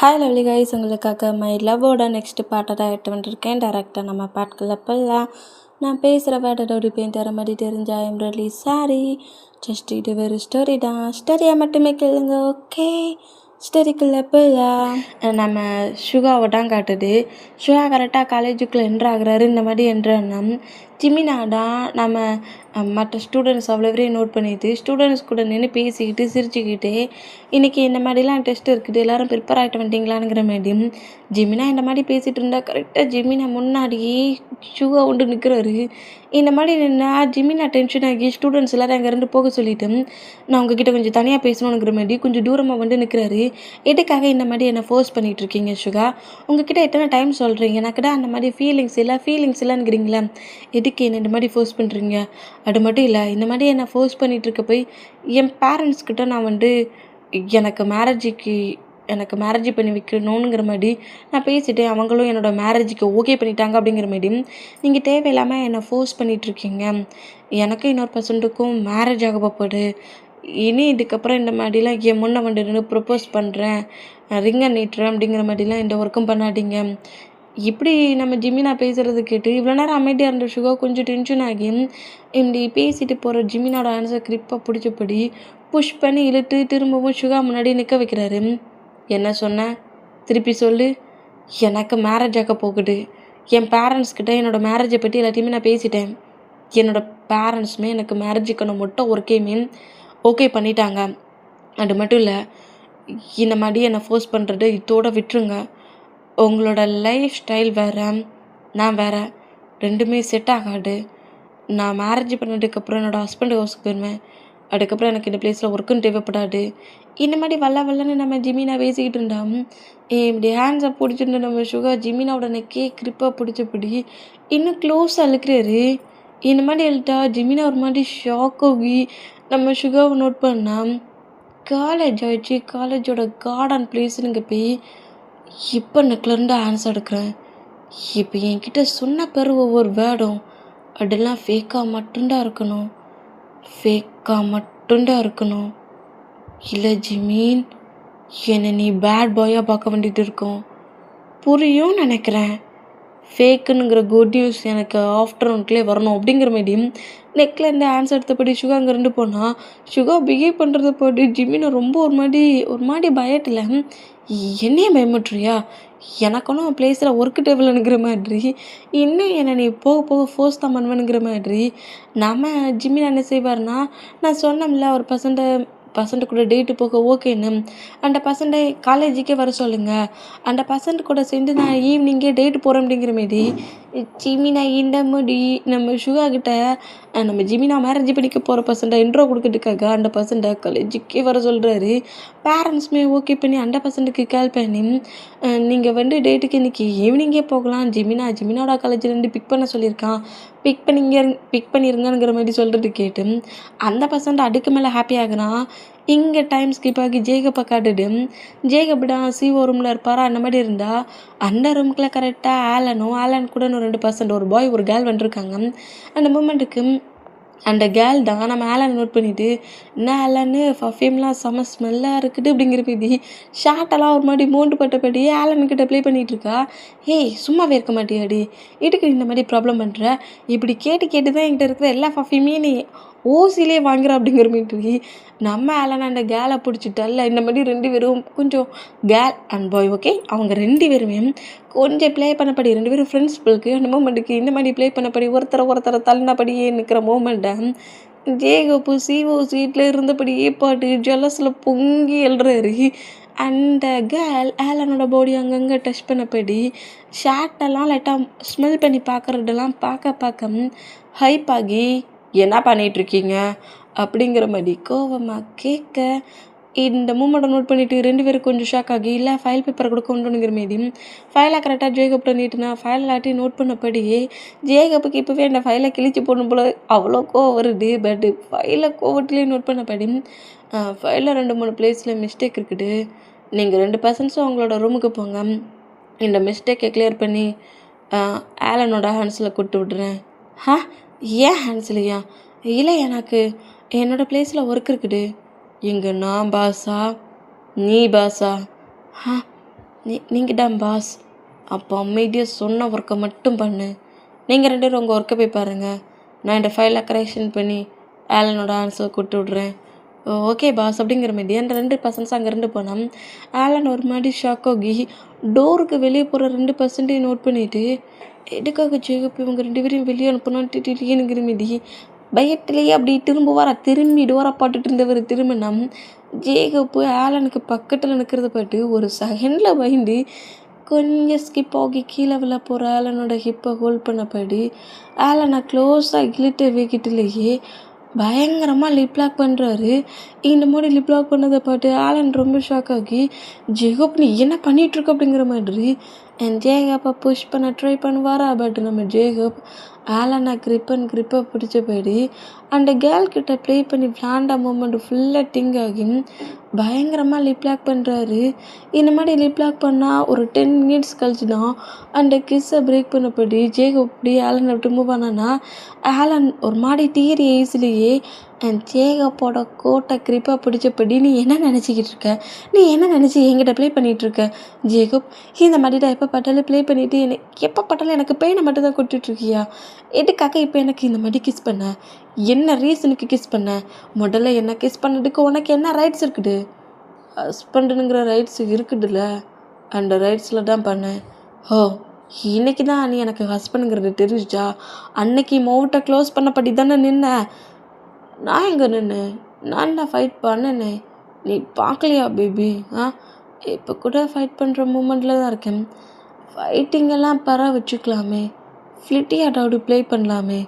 Hi lovely guys, உங்களுக்காக my லவ்வோட next பாட்டை தான் எடுத்து வந்துருக்கேன். டேரக்டாக நம்ம பாட்டுக்குள்ள போகலாம். நான் பேசுகிற வேர்டோட பெயிண்ட் வர மாதிரி தெரிஞ்சா ஐம் ரியலி சாரி. ஜஸ்ட் இது ஒரு ஸ்டோரி தான், ஸ்டோரியை மட்டுமே கேளுங்க. ஓகே, ஸ்டோரிக்குள்ளே போகலாம். நம்ம சுகாவை தான் காட்டுது. சுகா கரெக்டாக காலேஜுக்குள்ளே என்ட்ராகிறாரு. இந்த மாதிரி என்ட்ரானா ஜிமினா தான் நம்ம மற்ற ஸ்டூடெண்ட்ஸ் அவ்வளோவரையும் நோட் பண்ணிட்டு ஸ்டூடெண்ட்ஸ் கூட நின்று பேசிக்கிட்டு சிரிச்சுக்கிட்டு இன்றைக்கி இந்த மாதிரிலாம் டெஸ்ட் இருக்குது, எல்லோரும் ப்ரிப்பேர் ஆகிட்டு வந்துட்டீங்களாங்கிற மாதிரி ஜிமினா இந்த மாதிரி பேசிகிட்டு இருந்தால் கரெக்டாக ஜிமினா முன்னாடி சுகா கொண்டு நிற்கிறாரு. இந்த மாதிரி நின்னா ஜிமினா டென்ஷன் ஆகி ஸ்டூடெண்ட்ஸ் எல்லோரும் அங்கேருந்து போக சொல்லிவிட்டு நான் உங்ககிட்ட கொஞ்சம் தனியாக பேசணுங்கிற மாதிரி கொஞ்சம் தூரமாக வந்து நிற்கிறாரு. எதுக்காக இந்த மாதிரி என்னை ஃபோர்ஸ் பண்ணிகிட்ருக்கீங்க சுகா? உங்ககிட்ட எத்தனை டைம் சொல்கிறீங்க, எனக்கு தான் அந்த மாதிரி ஃபீலிங்ஸ் இல்லைங்கிறீங்களா? எதுக்கு என்ன இந்த மாதிரி ஃபோர்ஸ் பண்ணுறீங்க? அது மட்டும் இல்லை, இந்த மாதிரி என்னை ஃபோர்ஸ் பண்ணிகிட்ருக்க போய் என் பேரண்ட்ஸ்கிட்ட நான் வந்து எனக்கு மேரேஜ் பண்ணி வைக்கணுங்கிற மாதிரி நான் பேசிட்டேன். அவங்களும் என்னோடய மேரேஜுக்கு ஓகே பண்ணிட்டாங்க. அப்படிங்கிற மாதிரி நீங்கள் தேவையில்லாமல் என்னை ஃபோர்ஸ் பண்ணிகிட்ருக்கீங்க. எனக்கும் இன்னொரு பர்சன்ட்டுக்கும் மேரேஜ் ஆக போகுது. இனி இதுக்கப்புறம் இந்த மாதிரிலாம் என் முன்ன வந்துட்டு ப்ரப்போஸ் பண்ணுறேன், ரிங்கை நீட்டுறேன் அப்படிங்கிற மாதிரிலாம் எந்த ஒர்க்கும் பண்ணாதீங்க. இப்படி நம்ம ஜிமினா பேசுகிறது கேட்டு இவ்வளோ நேரம் அமைதியாக இருந்த சுகா கொஞ்சம் டென்ஷன் ஆகி இப்படி பேசிட்டு போகிற ஜிமினோட ஆன்சர் கிரிப்பாக பிடிச்சபடி புஷ் பண்ணி இழுத்து திரும்பவும் சுகா முன்னாடி நிற்க வைக்கிறாரு. என்ன சொன்ன? திருப்பி சொல்லு. எனக்கு மேரேஜ் ஆக போகுது. என் பேரண்ட்ஸ்கிட்ட என்னோடய மேரேஜை பற்றி எல்லாத்தையுமே நான் பேசிட்டேன். என்னோடய பேரண்ட்ஸுமே எனக்கு மேரேஜுக்கான மொட்டை ஒர்க்கையுமே ஓகே பண்ணிட்டாங்க. அது மட்டும் இல்லை, இந்த மாதிரி என்னை ஃபோர்ஸ் பண்ணுறது இதோட விட்டுருங்க. உங்களோட லைஃப் ஸ்டைல் வேறு, நான் வேறு, ரெண்டுமே செட் ஆகாது. நான் மேரேஜ் பண்ணதுக்கப்புறம் என்னோடய ஹஸ்பண்ட் ஹவுஸுக்கு போயிடுவேன். அதுக்கப்புறம் எனக்கு இந்த பிளேஸில் ஒர்க்குன்னு தேவைப்படாது. இந்த மாதிரி வல்லன்னு நம்ம ஜிமினா பேசிக்கிட்டு இருந்தான். இப்படி ஹேண்ட்ஸை பிடிச்சிட்டு நம்ம சுகா ஜிமினாவோட நெக்கே கிரிப்பாக பிடிச்சபடி இன்னும் க்ளோஸாக அழுக்கிறாரு. இந்த மாதிரி எழுட்டா ஜிமினா ஒரு மாதிரி ஷாக் ஆகி நம்ம சுகாவை நோட் பண்ணால் காலேஜ் ஆகிடுச்சு. காலேஜோட கார்டன் பிளேஸுங்க போய் இப்போ நெக்லேருந்து ஆன்சர் எடுக்கிறேன். இப்போ என்கிட்ட சொன்ன பேர் ஒவ்வொரு வேர்டும் அதெல்லாம் ஃபேக்காக மட்டும்தான் இருக்கணும். இல்லை ஜிமீன், என்னை நீ பேட் பாயாக பார்க்க வேண்டியது இருக்கும். புரியும் நினைக்கிறேன். ஃபேக்குனுங்கிற குட் நியூஸ் எனக்கு ஆஃப்டர்நூன்லேயே வரணும் அப்படிங்கிற மாதிரி நெக்லேருந்து ஆன்சர் எடுத்தபடி சுகா அங்கேருந்து போனால் சுகா பிஹேவ் பண்ணுறத போட்டு ஜிமினை ரொம்ப ஒரு மாதிரி பயத்தில் என்னையே பயமுட்டுறியா? எனக்கு ஒன்றும் பிளேஸில் ஒர்க்கு டேபிள்னுங்கிற மாதிரி இன்னும் என்னை நீ போக போக ஃபோர்ஸ் தான் பண்ணுவேனுங்கிற மாதிரி நம்ம ஜிமின் என்ன செய்வார்னா, நான் சொன்னோம்ல ஒரு பர்சன்ட் கூட டேட்டு போக ஓகேன்னு, அந்த பர்சன்ட்டை காலேஜுக்கே வர சொல்லுங்கள், அந்த பர்சன்ட் கூட சேர்ந்து நான் ஈவினிங்கே டேட்டு போகிறேன் அப்படிங்கிற மாரி ஜிமினா இந்த முடி நம்ம சுகா கிட்ட நம்ம ஜிமினா மேரேஜ் பண்ணிக்க போகிற பர்சன்ட்டை இன்ட்ரோ கொடுக்கறதுக்காக அந்த பர்சன்ட்டை காலேஜுக்கே வர சொல்கிறாரு. பேரண்ட்ஸுமே ஓகே பண்ணி அந்த பர்சன்ட்டுக்கு கால் பண்ணி நீங்கள் வந்து டேட்டுக்கு இன்றைக்கி ஈவினிங்கே போகலாம், ஜிமினாவோட காலேஜ்லேருந்து பிக் பண்ண சொல்லியிருக்கான், பிக் பண்ணிருங்கிற மாதிரி சொல்கிறது கேட்டு அந்த பர்சன்ட் அதுக்கு மேலே ஹாப்பி ஆகுறான். இங்கே டைம் ஸ்கிப் ஆகி ஜேகப்பை காட்டுது. ஜேகப்டா சிஓ ரூமில் இருப்பாரா, அந்த மாதிரி இருந்தால் அந்த ரூமுக்குள்ளே கரெக்டாக ஆலன் கூட இன்னும் 2% ஒரு பாய் ஒரு கேர்ள் வந்துருக்காங்க. அந்த மூமெண்ட்டுக்கு அந்த கேர்ள் தான் நம்ம ஆலன் நோட் பண்ணிவிட்டு என்ன ஆலன்னு பர்ஃப்யூம்லாம் செம்ம ஸ்மெல்லாக இருக்குது அப்படிங்கிற மாதிரி ஷார்ட்டெல்லாம் ஒரு மாதிரி மோண்டு பட்டபடி ஆலன்கிட்ட ப்ளே பண்ணிகிட்ருக்கா. ஏய், சும்மாவே இருக்க மாட்டியாடி, இதுக்கு இந்த மாதிரி ப்ராப்ளம் பண்ணுற? இப்படி கேட்டு தான் என்கிட்ட இருக்கிற எல்லா பர்ஃப்யூமே நீ ஓசிலே வாங்குற அப்படிங்கிற மாதிரி நம்ம ஆலன் அந்த கேலை பிடிச்சிட்டல்ல. இந்த மாதிரி 2 பேரும் கொஞ்சம் கேர்ள் அண்ட் பாய் ஓகே, அவங்க 2 பேருமே கொஞ்சம் ப்ளே பண்ணப்படி 2 பேரும் ஃப்ரெண்ட்ஸ் பிள்ளைக்கு அந்த மூமெண்ட்டுக்கு இந்த மாதிரி ப்ளே பண்ணப்படி ஒருத்தரை தள்ளினபடியே நிற்கிற மூமெண்ட்டை ஜேகப்பு சிஓ சீட்டில் இருந்தபடியே பாட்டு ஜலஸில் பொங்கி எழுறாரு. அந்த கேர்ள் ஆலனோட பாடி அங்கங்கே டச் பண்ணப்படி ஷார்ட்டெல்லாம் லைட்டாக ஸ்மெல் பண்ணி பார்க்குறதெல்லாம் பார்க்க ஹைப் ஆகி என்ன பண்ணிகிட்ருக்கீங்க அப்படிங்கிற மாதிரி கோவமாக கேட்க இந்த மூமெண்ட்டை நோட் பண்ணிவிட்டு 2 பேரும் கொஞ்சம் ஷாக் ஆகி இல்லை ஃபைல் பேப்பரை கூட கொண்டுங்கிற மாரி ஃபைலை கரெக்டாக ஜேகப்ட நீட்டுனா ஃபைல் எல்லாத்தையும் நோட் பண்ணபடியே ஜேகப்புக்கு இப்போவே அந்த ஃபைலை கிழிச்சு போடணும் போல் அவ்வளோ கோவம் வருது. பட்டு ஃபைலை கோவத்துலேயே நோட் பண்ணபடி ஃபைலில் 2-3 பிளேஸில் மிஸ்டேக் இருக்குது. நீங்கள் 2 பர்சன்ஸும் அவங்களோட ரூமுக்கு போங்க, இந்த மிஸ்டேக்கை கிளியர் பண்ணி ஆலனோட ஹேண்ட்ஸில் கொடுத்து விட்றேன். ஏன் ஹேண்ட்ஸ்லையா? இல்லை, எனக்கு என்னோடய பிளேஸில் ஒர்க் இருக்குது. இங்கே நான் பாஸா, நீ பாஸா? நீங்கள் தான் பாஸ். அப்போ அமைதியாக சொன்ன ஒர்க்கை மட்டும் பண்ணு. நீங்கள் 2 பேரும் உங்கள் ஒர்க்கை போய் பாருங்கள். நான் இந்த ஃபைலை கரெக்ஷன் பண்ணி ஆலனோட ஆன்சர் கொடுத்து விட்றேன். ஓகே பாஸ் அப்படிங்கிற மாதிரி அந்த 2 பர்சன்ஸ் அங்கேருந்து போனால் ஆலன் ஒரு மாதிரி ஷாக் ஆகி டோருக்கு வெளியே போகிற 2% நோட் பண்ணிவிட்டு எதுக்காக ஜேகப் இவங்க 2 பேரையும் வெளியே அனுப்பணும்னு திடீர்னுங்கிற மீதி பயத்திலேயே அப்படி திரும்பி டோரை பாட்டுட்டு இருந்தவர் திரும்பினா ஜேகப்பு ஆலனுக்கு பக்கத்தில் நிற்கிறத பாட்டு ஒரு செகண்டில் பயந்து கொஞ்சம் ஸ்கிப் ஆகி கீழே விழ போகிற ஆலனோட ஹிப்பை ஹோல்ட் பண்ணபடி ஆலனை க்ளோஸாக இழுட்டு வைக்கிட்டுலேயே பயங்கரமாக லிப் லாக் பண்ணுறாரு. இந்த மாதிரி லிப் லாக் பண்ணதை பார்த்து ஆலன் ரொம்ப ஷாக் ஆகி ஜேகப் நீ என்ன பண்ணிகிட்ருக்க அப்படிங்கிற மாதிரி ஜேகப்பை புஷ் பண்ண ட்ரை பண்ணுவாரா. பட் நம்ம ஜேகப் ஆலனை கிரிப்பை பிடிச்சபடி அந்த கேர்ள்கிட்ட ப்ளே பண்ணி விளாண்ட மூமெண்ட் ஃபுல்லாக டிங் ஆகி பயங்கரமாக லிப் லாக் பண்ணுறாரு. இந்த மாதிரி லிப் லாக் பண்ணால் ஒரு 10 மினிட்ஸ் கழிச்சு தான் அந்த கிஸ்ஸை பிரேக் பண்ணபடி ஜேகப் இப்படி ஆலனை விட்டு மூவ் ஆனான்னா ஆலன் ஒரு மாதிரி டீரி ஏஸ்லேயே ஜேகப்போட கோட்டை கிரிப்பாக பிடிச்சபடி நீ என்ன நினச்சிக்கிட்டு இருக்க, நீ என்ன நினச்சி என்கிட்ட ப்ளே பண்ணிகிட்ருக்க ஜேகப், இந்த மாதிரி தான் எப்போ பட்டாலும் ப்ளே பண்ணிவிட்டு எப்போ பட்டாலும் எனக்கு பெயினை மட்டும் தான் கொடுத்துட்ருக்கியா, எதுக்காக இப்போ எனக்கு இந்த மாதிரி கிஸ் பண்ண, என்ன ரீசனுக்கு கிஸ் பண்ண, முதல்ல என்ன கிஸ் பண்ணதுக்கு உனக்கு என்ன ரைட்ஸ் இருக்குது, ஹஸ்பண்டுங்கிற ரைட்ஸ் இருக்குதுல்ல, அந்த ரைட்ஸில் தான் பண்ணேன். ஹோ இன்னைக்கு தான் நீ எனக்கு ஹஸ்பண்டுங்கிறது தெரிஞ்சிச்சா, அன்னைக்கு மவுட்டை க்ளோஸ் பண்ணப்படி தானே நின்ன, நான் எங்கே நின்று நான் தான் ஃபைட் பண்ணேனே, நீ பார்க்கலையா பேபி? இப்போ கூட ஃபைட் பண்ணுற மூமெண்ட்டில் தான் இருக்கேன். ஃபைட்டிங்கெல்லாம் வச்சுக்கலாமே, ஃப்ளிட்டி அதாவது ப்ளே பண்ணலாமே.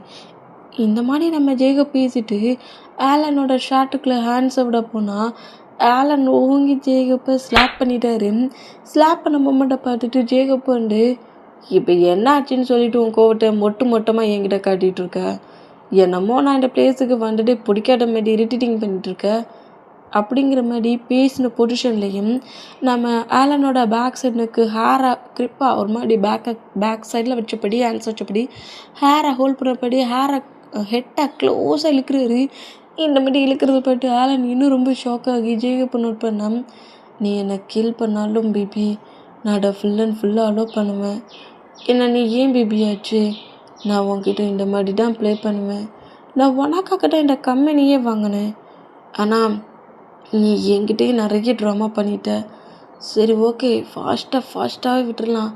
இந்த மாதிரி நம்ம ஜேகப் பேசிட்டு ஆலனோட ஷாட்டுக்குள்ளே ஹேண்ட்ஸை விட போனால் ஆலன் ஓங்கி ஜேகப்பை ஸ்லாப் பண்ணிட்டாரு. ஸ்லாப் பண்ண மூமெண்ட்டை பார்த்துட்டு ஜேகப் வந்து இப்போ என்ன ஆச்சுன்னு சொல்லிட்டு உன் கோவத்தை மொட்டமாக என்கிட்ட காட்டிகிட்டு இருக்க, என்னமோ நான் இந்த பிளேஸுக்கு வந்துட்டு பிடிக்காத மாதிரி இரிட்டேட்டிங் பண்ணிகிட்ருக்க அப்படிங்கிற மாதிரி பேசின பொசிஷன்லேயும் நம்ம ஆலனோட பேக் சைடுக்கு ஹேரை கிரிப்பாக ஒரு மாதிரி பேக் சைடில் வச்சபடி ஹேண்ட்ஸ் வச்சபடி ஹேரை ஹோல்ட் பண்ணபடி ஹெட்டை க்ளோஸாக இழுக்கிறாரு. இந்த மாதிரி இழுக்கிறது போய்ட்டு ஆலன் இன்னும் ரொம்ப ஷாக் ஆகி ஜேகப்பை நோட் பண்ணால் நீ என்னை கில் பண்ணாலும் பேபி நான் ஃபுல் அண்ட் ஃபுல்லாக அலோவ் பண்ணுவேன், என்ன நீ ஏன் பேபி ஆச்சு, நான் உன்கிட்ட இந்த மாதிரி தான் ப்ளே பண்ணுவேன், நான் உனக்காக தான் இந்த கம்பெனியே வாங்கினேன், ஆனால் நீ என்கிட்டயே நிறைய ட்ராமா பண்ணிட்ட, சரி ஓகே ஃபாஸ்ட்டாகவே விட்டுடலாம்,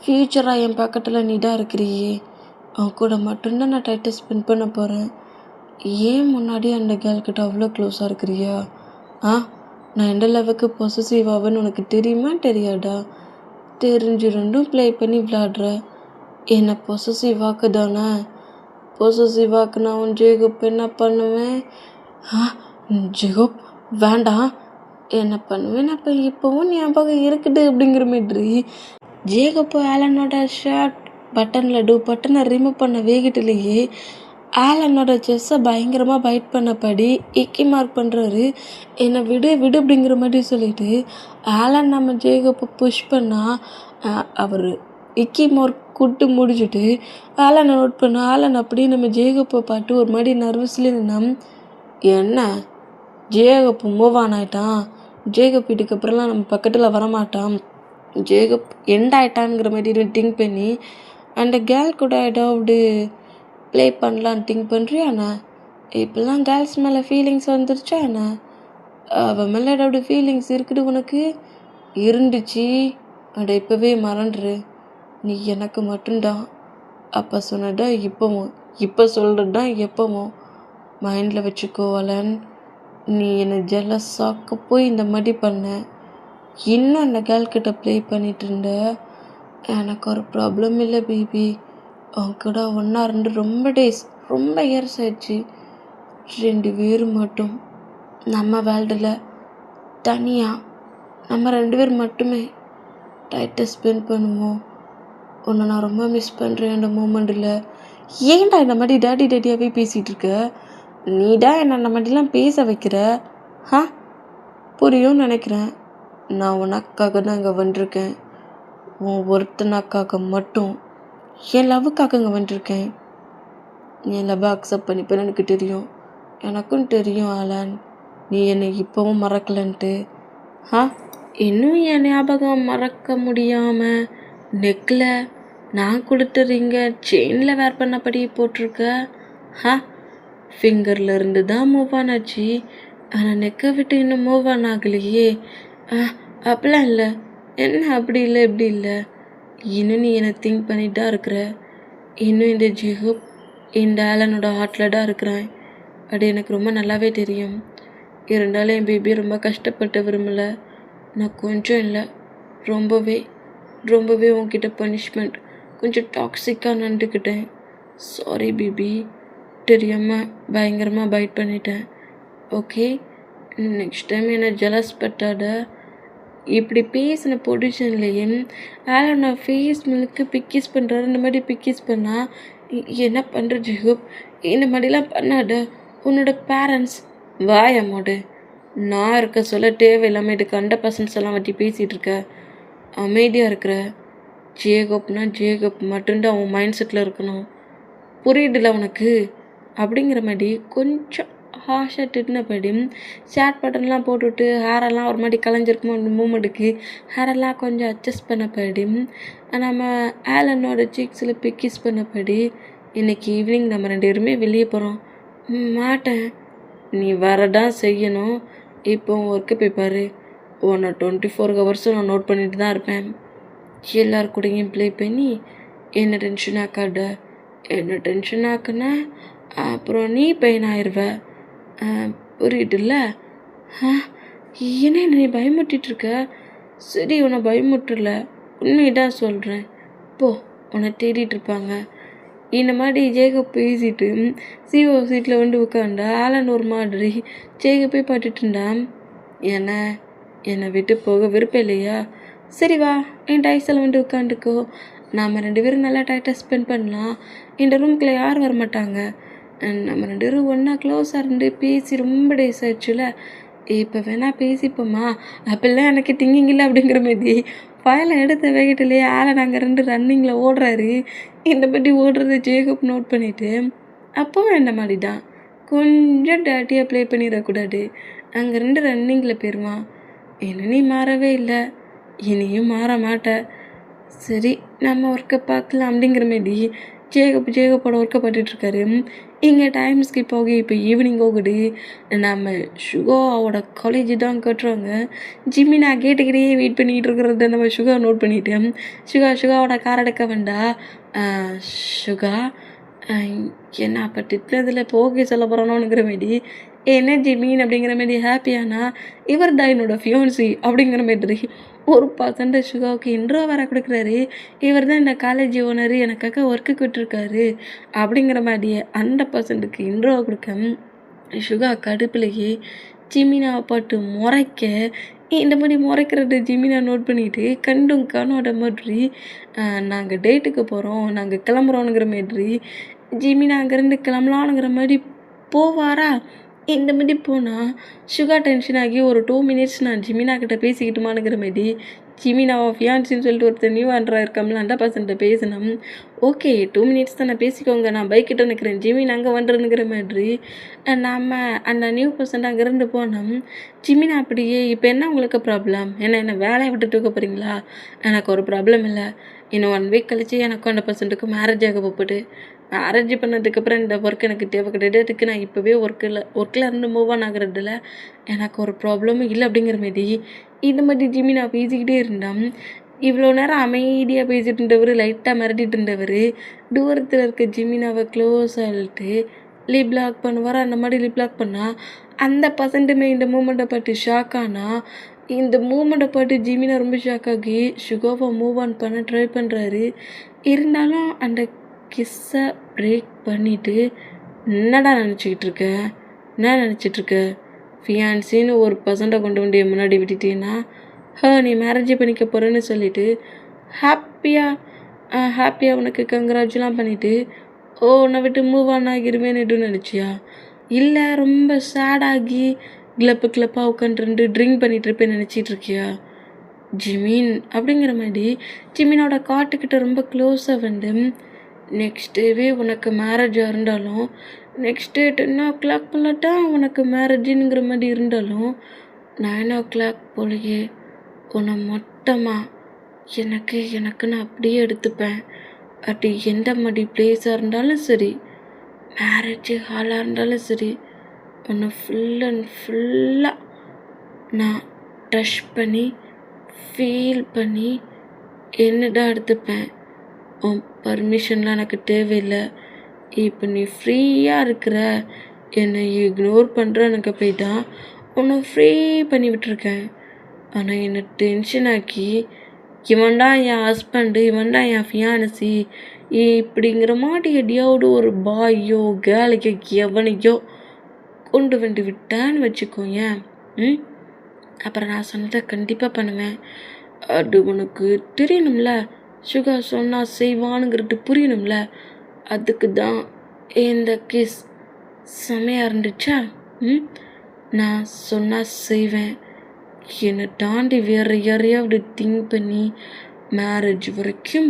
ஃப்யூச்சராக என் பக்கத்தில் நீ தான் இருக்கிறியே, அவன் கூட மட்டும்தான் நான் டைட்டை ஸ்பெண்ட் பண்ண போகிறேன், ஏன் முன்னாடி அந்த கேர்ள்கிட்ட அவ்வளோ க்ளோஸாக இருக்கிறியா, நான் எந்த லெவலுக்கு பொசசிவ் ஆவேன்னு உனக்கு தெரியுமா தெரியாதா, தெரிஞ்சு ரெண்டும் ப்ளே பண்ணி விளாடுற, என்னை பொசசிவாக்கு தானே, பொசசிவாக்கு நான் உன் ஜேகப் என்ன பண்ணுவேன், ஜேகப் வேண்டாம் என்ன பண்ணுவேன் அப்போ இப்போவும் ஞாபகம் இருக்குது அப்படிங்கிற மாதிரி ஜேகப்பு ஆலனோட ஷர்ட் பட்டனை ரிமூவ் பண்ண வேகிட்டிலேயே ஆலனோட செஸ்ஸை பயங்கரமாக பைட் பண்ணபடி இக்கி மார்க் பண்ணுறாரு. என்னை விடு அப்படிங்கிற மாதிரி சொல்லிட்டு ஆலன் நம்ம ஜேகப்பை புஷ் பண்ணால் அவர் இக்கி மார்க் கூட்டு முடிச்சுட்டு ஆலனை நோட் பண்ண ஆலன் அப்படியே நம்ம ஜேகப்பை பார்த்து ஒரு மாதிரி நர்வஸ்லி நின்னா என்ன ஜேகப் மூவ் ஆன் ஆகிட்டான், ஜேகப் இதுக்கப்புறம்லாம் நம்ம பக்கத்தில் வரமாட்டான், ஜேகப் எண்ட் ஆகிட்டான்ங்கிற மாதிரி திங்க் பண்ணி அந்த கேர்ள் கூட ஏதாவது ப்ளே பண்ணலான்னு திங்க் பண்ணுறியா என்ன, இப்போல்லாம் கேர்ள்ஸ் மேலே ஃபீலிங்ஸ் வந்துருச்சா என்ன, அவன் மேலே ஏதாவது ஃபீலிங்ஸ் இருக்குது உனக்கு, இருந்துச்சு அதை இப்போவே மறந்துரு, நீ எனக்கு மட்டும்தான், அப்போ சொன்னதான் இப்போவும் இப்போ சொல்கிறது தான் எப்போவும் மைண்டில் வச்சுக்கோ அலன், நீ என்னை ஜெலஸாக்க போய் இந்த மாதிரி பண்ண, இன்னும் அந்த கேர்ள்கிட்ட ப்ளே பண்ணிகிட்டு இருந்த, எனக்கு ஒரு ப்ராப்ளம் இல்லை பேபி, அவங்க கூட ஒன்றா ரெண்டு ரொம்ப இயர்ஸ் ஆயிடுச்சு, 2 பேரும் மட்டும் நம்ம வேர்ல்டில் தனியாக நம்ம 2 பேர் மட்டுமே டைட்டை ஸ்பெண்ட் பண்ணுவோம், உன்னை நான் ரொம்ப மிஸ் பண்ணுறேன் அந்த மூமெண்ட்டில், ஏன்டா இந்த மாதிரி டேடியாகவே பேசிகிட்டு இருக்க, நீ தான் என்னை அந்த மாதிரிலாம் பேச வைக்கிற, புரியும்னு நினைக்கிறேன், நான் உனக்காக தான் இங்கே வந்திருக்கேன், உன் ஒருத்தனாக்காக மட்டும் என் லவ்வுக்காக இங்கே வந்துருக்கேன், என் லவ்வை அக்செப்ட் பண்ணிப்பேன்னு எனக்கு தெரியும், எனக்கும் தெரியும் ஆலன் நீ என்னை இப்போவும் மறக்கலன்ட்டு, இன்னும் என் ஞாபகம் மறக்க முடியாமல் நெக்கில் நான் கொடுத்த ரிங்க செயினில் வேர் பண்ணபடி போட்டிருக்க. ஃபிங்கரில் இருந்து தான் மூவ் ஆன் ஆச்சு, ஆனால் நெக்கை விட்டு இன்னும் மூவ் ஆன் ஆகலையே. அப்படிலாம் இல்லை. என்ன அப்படி இல்லை இப்படி இல்லை? இன்னும் நீ என்னை திங்க் பண்ணிட்டு தான் இருக்கிற. இன்னும் இந்த ஜிஹூப் இந்த ஆலனோட ஹார்ட்டில் தான் இருக்கிறான். அது எனக்கு ரொம்ப நல்லாவே தெரியும். இருந்தாலும் என் பேபி ரொம்ப கஷ்டப்பட்டு விரும்பலை. நான் கொஞ்சம் இல்லை, ரொம்பவே ரொம்பவே உன்கிட்ட பனிஷ்மெண்ட் கொஞ்சம் டாக்ஸிக்காக நடந்துக்கிட்டேன். சாரி பேபி, தெரியாமல் பயங்கரமாக பைட் பண்ணிட்டேன். ஓகே, நெக்ஸ்ட் டைம் என்னை ஜெலஸ் பட்டாத. இப்படி பேசின பொசிஷன்லேயே ஆலோனா ஃபேஸ் மில்க்கு பிக்கிஸ் பண்ணுறாரு. இந்த மாதிரி பிக்கிஸ் பண்ணால் என்ன பண்ணுற ஜிஹூப்? இந்த மாதிரிலாம் பண்ணாத. உன்னோட பேரண்ட்ஸ் வாய மோடு. நான் இருக்க சொல்ல தேவையில்லாமல் இது கண்ட பர்சன்ஸ் எல்லாம் வட்டி பேசிகிட்டு இருக்க. அமைதியாக இருக்கிற. ஜேகப்னா ஜேகப் மட்டும்தான் அவன் மைண்ட் செட்டில் இருக்கணும். புரியுதுல உனக்கு? அப்படிங்கிற மாதிரி கொஞ்சம் ஹாஷாக திட்டினபடி ஷேர் பட்டன்லாம் போட்டுவிட்டு ஹேரெல்லாம் ஒரு மாதிரி கலைஞ்சிருக்குமோ அந்த மூமெண்ட்டுக்கு ஹேரெல்லாம் கொஞ்சம் அட்ஜஸ்ட் பண்ணபடி நம்ம ஆலனோட சீக்ஸில் பிக்கிஸ் பண்ணபடி இன்றைக்கி ஈவினிங் நம்ம 2 பேருமே வெளியே போகிறோம். மாட்டேன், நீ வரதான் செய்யணும். இப்போ ஒர்க்கு போய் பாரு. உன்னை 24 ஹவர்ஸும் நான் நோட் பண்ணிட்டு தான் இருப்பேன். எல்லார் கூடயும் ப்ளே பண்ணி என்ன டென்ஷன் ஆக்காத. என்ன டென்ஷன் ஆக்குனா அப்புறம் நீ பெயின் ஆயிடுவ. புரியுதுல்ல? என்ன நீ பயமுட்டிகிட்ருக்க? சரி, உன்னை பயமுட்டல, உண்மைதான் சொல்கிறேன். போ, உன்னை தேடிட்டு இருப்பாங்க. இந்த மாதிரி ஜேகப் பேசிட்டு சிஓ சீட்டில் வந்து உட்காண்டா ஆலன் ஒரு மாதிரி ஜேகப்பே பாட்டுட்டு இருந்தான். என்னை விட்டு போக விருப்பம் இல்லையா? சரி வா, என் டைஸில் வந்து உட்காந்துக்கோ. நாம் 2 பேரும் நல்லா டைட்டாக ஸ்பெண்ட் பண்ணலாம். இந்த ரூம்குள்ளே யாரும் வரமாட்டாங்க. நம்ம 2 பேரும் ஒன்றா க்ளோஸாக இருந்து பேசி ரொம்ப டேஸ் ஆயிடுச்சுல. இப்போ வேணால் பேசிப்போம்மா. அப்பெல்லாம் எனக்கு திங்கிங் இல்லை அப்படிங்கிற மாதிரி ஃபைலை எடுத்த வேகட்டிலேயே ஆலன் அங்கே 2 ரன்னிங்கில் ஓடுறாரு. இந்த மாதிரி ஓடுறது ஜேகப் நோட் பண்ணிவிட்டு அப்போவும் இந்த மாதிரி தான் கொஞ்சம் டேட்டியாக ப்ளே பண்ணிடக்கூடாது. அங்கே 2 ரன்னிங்கில் போயிடுவான். என்ன நீ மாறவே இல்லை, இனியும் மாற மாட்டேன். சரி, நம்ம ஒர்க்கை பார்க்கலாம் அப்படிங்கிற மாரி ஜேகப்போட ஒர்க்கை பண்ணிட்டுருக்காரு. இங்கே டைம் ஸ்கிப் ஆகி இப்போ ஈவினிங் ஆகுது. நம்ம சுகாவோட காலேஜ் தான் கட்டுறாங்க. ஜிம்மி நான் கேட்டுக்கிட்டே வெயிட் பண்ணிகிட்டு இருக்கிறத நம்ம சுகா நோட் பண்ணிட்டேன். சுகாவோட கார் எடுக்க வேண்டாம். சுகா என்ன அப்போ திட்டினதில் இப்போ ஓகே சொல்ல போகிறானோங்கிற மாரி என்ன ஜிமீன் அப்படிங்கிற மாரி ஹாப்பியானா இவர் தான் என்னோடய ஃபியோன்சி அப்படிங்கிற மாதிரி ஒரு பர்சன்ட் சுகாவுக்கு இன்ட்ரோ வர கொடுக்குறாரு. இவர் தான் இந்த காலேஜ் ஓனர், எனக்காக ஒர்க்கு விட்டுருக்காரு அப்படிங்கிற மாதிரியே 100%க்கு இன்ட்ரோ கொடுக்க சுகா கடுப்புலையே ஜிமினாவை பாட்டு முறைக்க இந்த மாதிரி முறைக்கிறது ஜிமினா நோட் பண்ணிவிட்டு கண்டும் காணோட மாதிரி நாங்கள் டேட்டுக்கு போகிறோம், நாங்கள் கிளம்புறோங்கிற மாதிரி ஜிமினா அங்கேருந்து கிளம்பலானுங்கிற மாதிரி போவாரா. இந்த மாதிரி போனால் சுகா டென்ஷன் ஆகி ஒரு 2 மினிட்ஸ் நான் ஜிமினா கிட்ட பேசிக்கிட்டுமானுங்கிற மாதிரி ஜிமினாவை ஃபியான்சின்னு சொல்லிட்டு ஒருத்தர் நியூ ஆண்ட்ரா இருக்கம்ல 100% பேசினோம். ஓகே 2 மினிட்ஸ் தான், நான் பேசிக்கோங்க, நான் பைக்கிட்ட நிற்கிறேன், ஜிமின் அங்கே வந்துருங்கிற மாதிரி நம்ம அந்த நியூ பர்சன்ட் அங்கேருந்து போனோம். ஜிமினா அப்படியே இப்போ என்ன உங்களுக்கு ப்ராப்ளம்? என்ன வேலையை விட்டு தூக்க போகிறீங்களா? எனக்கு ஒரு ப்ராப்ளம் இல்லை. இன்னும் 1 வீக் கழிச்சு எனக்கு 100%க்கு மேரேஜ் ஆக போகுது. மேரேஜ் பண்ணதுக்கப்புறம் இந்த ஒர்க் எனக்கு தேவை கிடையாது. அதுக்கு நான் இப்போவே ஒர்க்கில் இருந்து மூவ் ஆன் ஆகுறதில்ல. எனக்கு ஒரு ப்ராப்ளமும் இல்லை அப்படிங்கிற மாரி இந்த மாதிரி ஜிமினா பேசிக்கிட்டே இருந்தான். இவ்வளோ நேரம் அமைதியாக பேசிகிட்டு இருந்தவர், லைட்டாக மிரட்டிட்டு இருந்தவர், தூரத்தில் இருக்க ஜிமினாவை க்ளோஸாக இழுத்து லிப் லாக் பண்ணுவார். அந்த மாதிரி லிப் லாக் பண்ணால் அந்த பர்சன்ட்டுமே இந்த மூமெண்ட்டை பார்த்து ஷாக் ஆனால் இந்த மூமெண்ட்டை பார்த்து ஜிமினா ரொம்ப ஷாக் ஆகி சுகாவை மூவ் ஆன் பண்ண ட்ரை பண்ணுறாரு. இருந்தாலும் அந்த கிஸ்ஸை பிரேக் பண்ணிவிட்டு என்னடா நினச்சிக்கிட்டு இருக்க? என்ன நினச்சிட்ருக்க? ஃபியான்சின்னு ஒரு பர்சண்ட்டை கொண்டு வந்து முன்னாடி விட்டுட்டீங்கன்னா நீ மேரேஜ் பண்ணிக்க போகிறேன்னு சொல்லிவிட்டு ஹாப்பியாக உனக்கு கங்க்ராச்சுலாம் பண்ணிவிட்டு உன்னை விட்டு மூவ் ஆன் ஆகிருவேன்னுட்டு நினச்சியா? இல்லை ரொம்ப சேடாகி கிளப்பாக உட்காந்துருந்து ட்ரிங்க் பண்ணிகிட்டு இருப்பேன்னு நினச்சிட்ருக்கியா? ஜிமின் அப்படிங்கிற மாதிரி ஜிமினோட காட்டுக்கிட்ட ரொம்ப க்ளோஸாக வந்து நெக்ஸ்ட் டேவே உனக்கு மேரேஜாக இருந்தாலும் நெக்ஸ்ட் டே 10 o'clock போலட்டா உனக்கு மேரேஜுங்கிற மாதிரி இருந்தாலும் 9 o'clock போலையே உன்னை மொத்தமாக எனக்குன்னு அப்படியே எடுத்துப்பேன். அப்படி எந்த மாதிரி பிளேஸாக இருந்தாலும் சரி, மேரேஜ் ஹாலாக இருந்தாலும் சரி, உன்னை ஃபுல் அண்ட் ஃபுல்லாக நான் டச் பண்ணி ஃபீல் பண்ணி என்னதான் எடுத்துப்பேன். உன் பர்மிஷன்லாம் எனக்கு தேவையில்லை. இப்போ நீ ஃப்ரீயாக இருக்கிற, என்னை இக்னோர் பண்ணுற எனக்கு போய் தான் உன்னை ஃப்ரீ பண்ணி விட்டுருக்கேன். ஆனால் என்னை டென்ஷன் ஆக்கி இவன்டா என் ஹஸ்பண்டு, இவன்டா என் ஃபியானசி இப்படிங்கிற மாதிரி எதையாவது ஒரு பாயோ கேர்ளுக்கோ எவனையோ கொண்டு வந்து விட்டான்னு வச்சுக்கோங்க. அப்புறம் நான் சொன்னதை கண்டிப்பாக பண்ணுவேன். அது உனக்கு தெரியணும்ல, சுகா சொன்னால் செய்வானுங்கிறது புரியணும்ல. அதுக்கு தான் இந்த கிஸ் செமையாக இருந்துச்சா? நான் சொன்னால் செய்வேன். என்னை தாண்டி வேறு யாரையாவது திங்க் பண்ணி மேரேஜ் வரைக்கும்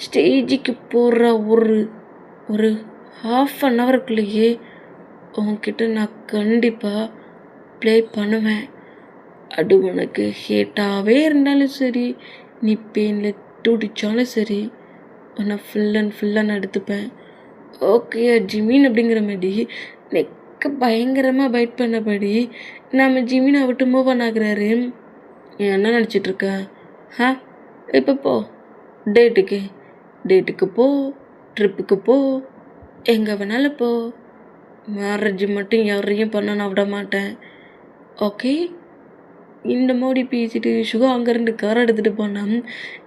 ஸ்டேஜுக்கு போகிற ஒரு ½ உன்கிட்ட நான் கண்டிப்பாக ப்ளே பண்ணுவேன். அது உனக்கு ஹேட்டாகவே இருந்தாலும் சரி, நீ பெயினில் துடித்தாலும் சரி, உன்னை ஃபுல் அண்ட் ஃபுல்லாக நான் எடுத்துப்பேன். ஓகே ஜிமின் அப்படிங்கிற மாதிரி நெக்க பயங்கரமாக பைட் பண்ணபடி நம்ம ஜிமினை விட்டு மூவ் ஆகுறாரு. என்ன நினச்சிட்ருக்க? இப்போ போ, டேட்டுக்கு போ, ட்ரிப்புக்கு போ, எங்கே வேணாலும் போ. மேரேஜ் மட்டும் யாரையும் பண்ண நான் விட மாட்டேன். ஓகே? இந்த மாதிரி பேசிட்டு சுகா அங்கேருந்து கார் எடுத்துகிட்டு போனால்